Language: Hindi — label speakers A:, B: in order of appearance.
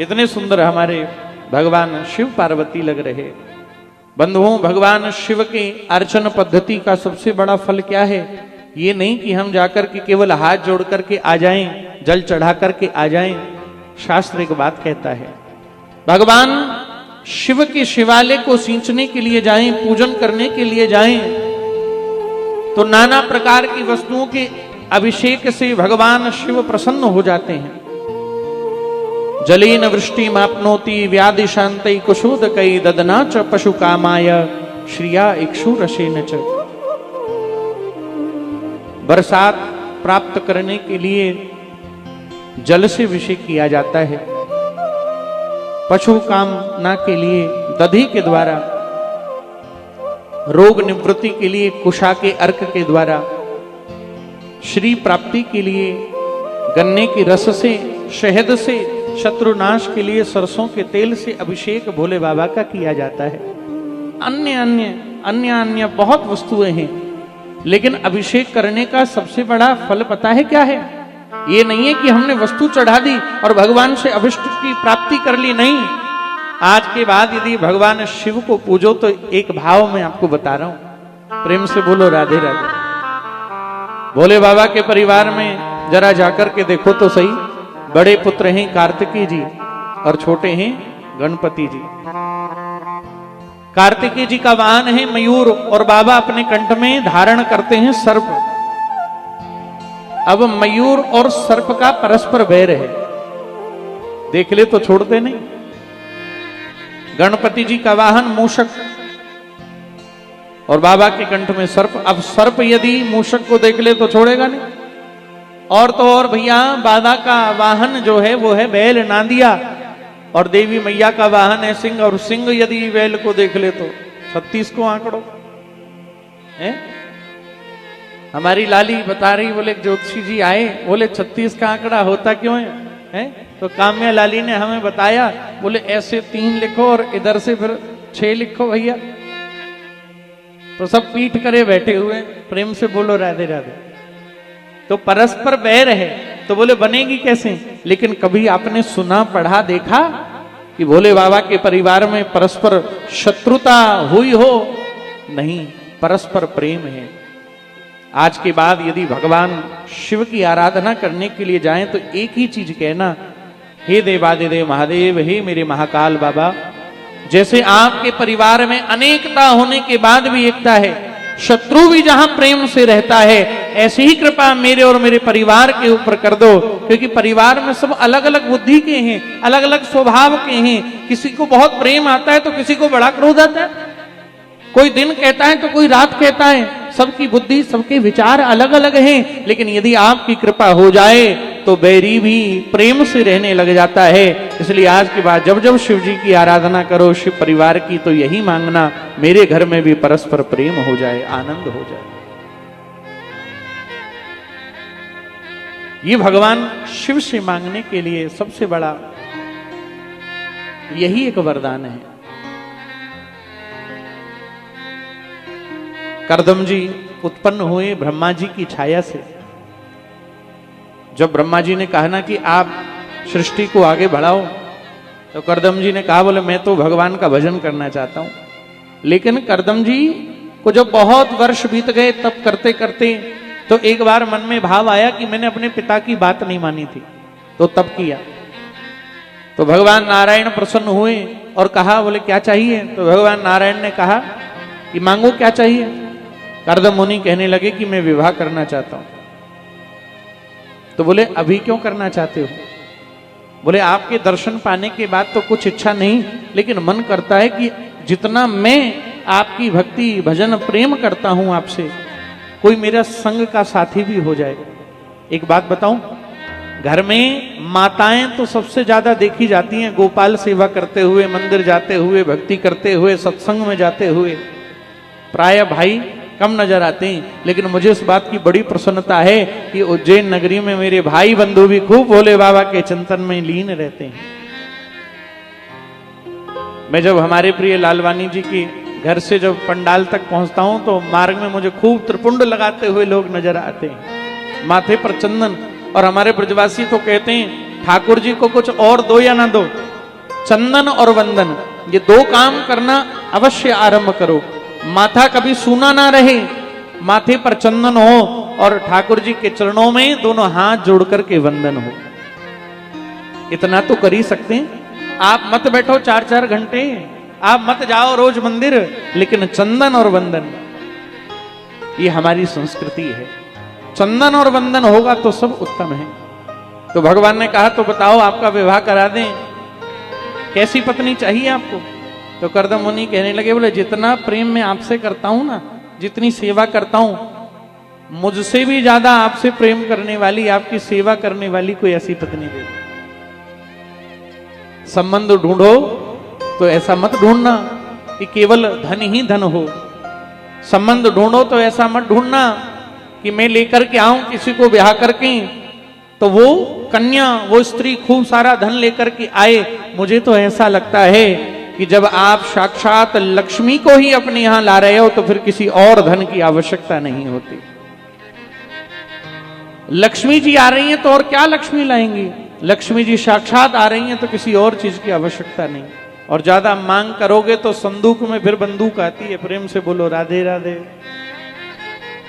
A: इतने सुंदर हमारे भगवान शिव पार्वती लग रहे। बंधुओं, भगवान शिव के अर्चन पद्धति का सबसे बड़ा फल क्या है? ये नहीं कि हम जाकर के केवल हाथ जोड़ करके आ जाएं, जल चढ़ा करके आ जाएं। शास्त्र एक बात कहता है, भगवान शिव के शिवालय को सींचने के लिए जाएं, पूजन करने के लिए जाएं, तो नाना प्रकार की वस्तुओं के अभिषेक से भगवान शिव प्रसन्न हो जाते हैं। जलेन वृष्टि मापनोति व्याधि शांति कुशोदकई ददना च पशु कामाय श्रिया इक्षु रसेन च। बरसात प्राप्त करने के लिए जल से अभिषेक किया जाता है, पशु कामना के लिए दधि के द्वारा, रोग निवृत्ति के लिए कुशा के अर्क के द्वारा, श्री प्राप्ति के लिए गन्ने के रस से, शहद से, शत्रुनाश के लिए सरसों के तेल से अभिषेक भोले बाबा का किया जाता है। अन्य बहुत वस्तुएं हैं, लेकिन अभिषेक करने का सबसे बड़ा फल पता है क्या है? ये नहीं है कि हमने वस्तु चढ़ा दी और भगवान से अभिष्ट की प्राप्ति कर ली, नहीं। आज के बाद यदि भगवान शिव को पूजो तो एक भाव में आपको बता रहा हूं, प्रेम से बोलो राधे राधे। भोले बाबा के परिवार में जरा जाकर के देखो तो सही, बड़े पुत्र हैं कार्तिकेय जी और छोटे हैं गणपति जी। कार्तिकेय जी का वाहन है मयूर और बाबा अपने कंठ में धारण करते हैं सर्प। अब मयूर और सर्प का परस्पर वैर है, देख ले तो छोड़ते नहीं। गणपति जी का वाहन मूषक और बाबा के कंठ में सर्प। अब सर्प यदि मूषक को देख ले तो छोड़ेगा नहीं। और तो और भैया, बाबा का वाहन जो है वो है बैल नांदिया और देवी मैया का वाहन है सिंह, और सिंह यदि बैल को देख ले तो 36 को आंकड़ो है। हमारी लाली बता रही, बोले ज्योतिषी जी आए, बोले 36 का आंकड़ा होता क्यों है? तो काम्या लाली ने हमें बताया, बोले ऐसे 3 लिखो और इधर से फिर 6 लिखो भैया। तो सब पीठ करे बैठे हुए, प्रेम से बोलो राधे राधे। तो परस्पर बैर है, तो बोले बनेगी कैसे? लेकिन कभी आपने सुना पढ़ा देखा कि भोले बाबा के परिवार में परस्पर शत्रुता हुई हो? नहीं, परस्पर प्रेम है। आज के बाद यदि भगवान शिव की आराधना करने के लिए जाएं तो एक ही चीज कहना, हे देवादिदेव महादेव, हे मेरे महाकाल बाबा, जैसे आपके परिवार में अनेकता होने के बाद भी एकता है, शत्रु भी जहां प्रेम से रहता है, ऐसी ही कृपा मेरे और मेरे परिवार के ऊपर कर दो। क्योंकि परिवार में सब अलग अलग बुद्धि के हैं, अलग अलग स्वभाव के हैं। किसी को बहुत प्रेम आता है तो किसी को बड़ा क्रोध आता है, कोई दिन कहता है तो कोई रात कहता है। सबकी बुद्धि, सबके विचार अलग अलग हैं। लेकिन यदि आपकी कृपा हो जाए तो बैरी भी प्रेम से रहने लग जाता है। इसलिए आज के बाद जब जब शिव जी की आराधना करो, शिव परिवार की, तो यही मांगना, मेरे घर में भी परस्पर प्रेम हो जाए, आनंद हो जाए। ये भगवान शिव से मांगने के लिए सबसे बड़ा यही एक वरदान है। करदम जी उत्पन्न हुए ब्रह्मा जी की छाया से। जब ब्रह्मा जी ने कहा ना कि आप सृष्टि को आगे बढ़ाओ, तो करदम जी ने कहा, बोले मैं तो भगवान का भजन करना चाहता हूं। लेकिन करदम जी को जब बहुत वर्ष बीत गए तब करते करते, तो एक बार मन में भाव आया कि मैंने अपने पिता की बात नहीं मानी थी, तो तब किया। तो भगवान नारायण प्रसन्न हुए और कहा, बोले क्या चाहिए? तो भगवान नारायण ने कहा कि मांगो क्या चाहिए? करदम मुनि कहने लगे कि मैं विवाह करना चाहता हूं। तो बोले अभी क्यों करना चाहते हो? बोले आपके दर्शन पाने के बाद तो कुछ इच्छा नहीं, लेकिन मन करता है कि जितना मैं आपकी भक्ति भजन प्रेम करता हूं आपसे, कोई मेरा संग का साथी भी हो जाए। एक बात बताऊं, घर में माताएं तो सबसे ज्यादा देखी जाती हैं, गोपाल सेवा करते हुए, मंदिर जाते हुए, भक्ति करते हुए, सत्संग में जाते हुए। प्राय भाई कम नजर आते हैं। लेकिन मुझे इस बात की बड़ी प्रसन्नता है कि उज्जैन नगरी में मेरे भाई बंधु भी खूब भोले बाबा के चिंतन में लीन रहते हैं। मैं जब हमारे प्रिय लालवानी जी के घर से जब पंडाल तक पहुंचता हूं तो मार्ग में मुझे खूब त्रिपुंड लगाते हुए लोग नजर आते हैं, माथे पर चंदन। और हमारे ब्रजवासी तो कहते हैं ठाकुर जी को कुछ और दो या ना दो, चंदन और वंदन, ये दो काम करना अवश्य आरंभ करो। माथा कभी सूना ना रहे, माथे पर चंदन हो और ठाकुर जी के चरणों में दोनों हाथ जोड़ करके वंदन हो। इतना तो कर ही सकते हैं। आप मत बैठो 4-4 घंटे, आप मत जाओ रोज मंदिर, लेकिन चंदन और वंदन ये हमारी संस्कृति है। चंदन और वंदन होगा तो सब उत्तम है। तो भगवान ने कहा तो बताओ आपका विवाह करा दें, कैसी पत्नी चाहिए आपको? तो कर्दम मुनि कहने लगे, बोले जितना प्रेम मैं आपसे करता हूं ना, जितनी सेवा करता हूं, मुझसे भी ज्यादा आपसे प्रेम करने वाली, आपकी सेवा करने वाली कोई ऐसी पत्नी दे दो। संबंध ढूंढो तो ऐसा मत ढूंढना कि केवल धन ही धन हो। संबंध ढूंढो तो ऐसा मत ढूंढना कि मैं लेकर के आऊं किसी को ब्याह करके, तो वो कन्या, वो स्त्री खूब सारा धन लेकर के आए। मुझे तो ऐसा लगता है कि जब आप साक्षात लक्ष्मी को ही अपने यहां ला रहे हो तो फिर किसी और धन की आवश्यकता नहीं होती। लक्ष्मी जी आ रही हैं तो और क्या लक्ष्मी लाएंगी? लक्ष्मी जी साक्षात आ रही हैं तो किसी और चीज की आवश्यकता नहीं। और ज्यादा मांग करोगे तो संदूक में फिर बंदूक आती है। प्रेम से बोलो राधे राधे।